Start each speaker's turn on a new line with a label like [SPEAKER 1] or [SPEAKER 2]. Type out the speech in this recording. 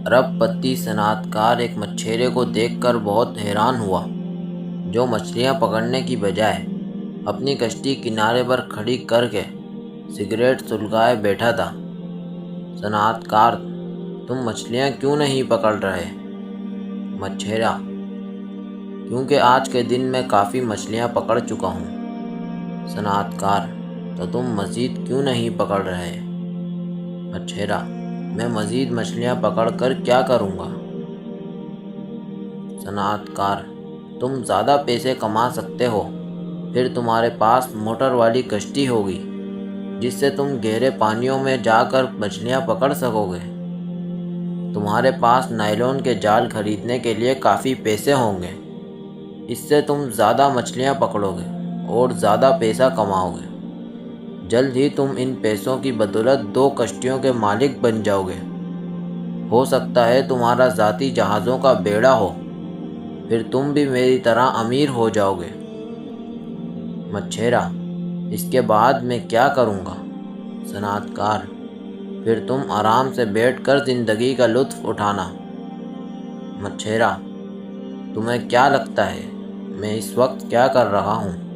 [SPEAKER 1] ارب پتی صنعت کار ایک مچھیرے کو دیکھ کر بہت حیران ہوا، جو مچھلیاں پکڑنے کی بجائے اپنی کشتی کنارے پر کھڑی کر کے سگریٹ سلگائے بیٹھا تھا۔ صنعت کار: تم مچھلیاں کیوں نہیں پکڑ رہے؟ مچھیرا: کیونکہ آج کے دن میں کافی مچھلیاں پکڑ چکا ہوں۔ صنعت کار: تو تم مزید کیوں نہیں پکڑ رہے؟ مچھیرا: میں مزید مچھلیاں پکڑ کر کیا کروں گا؟ صنعت کار: تم زیادہ پیسے کما سکتے ہو، پھر تمہارے پاس موٹر والی کشتی ہوگی جس سے تم گہرے پانیوں میں جا کر مچھلیاں پکڑ سکو گے۔ تمہارے پاس نائلون کے جال خریدنے کے لیے کافی پیسے ہوں گے۔ اس سے تم زیادہ مچھلیاں پکڑو گے اور زیادہ پیسہ کماؤ گے۔ جلد ہی تم ان پیسوں کی بدولت 2 کشتیوں کے مالک بن جاؤ گے۔ ہو سکتا ہے تمہارا ذاتی جہازوں کا بیڑا ہو، پھر تم بھی میری طرح امیر ہو جاؤ گے۔ مچھیرا: اس کے بعد میں کیا کروں گا؟ صنعت کار: پھر تم آرام سے بیٹھ کر زندگی کا لطف اٹھانا۔ مچھیرا: تمہیں کیا لگتا ہے میں اس وقت کیا کر رہا ہوں؟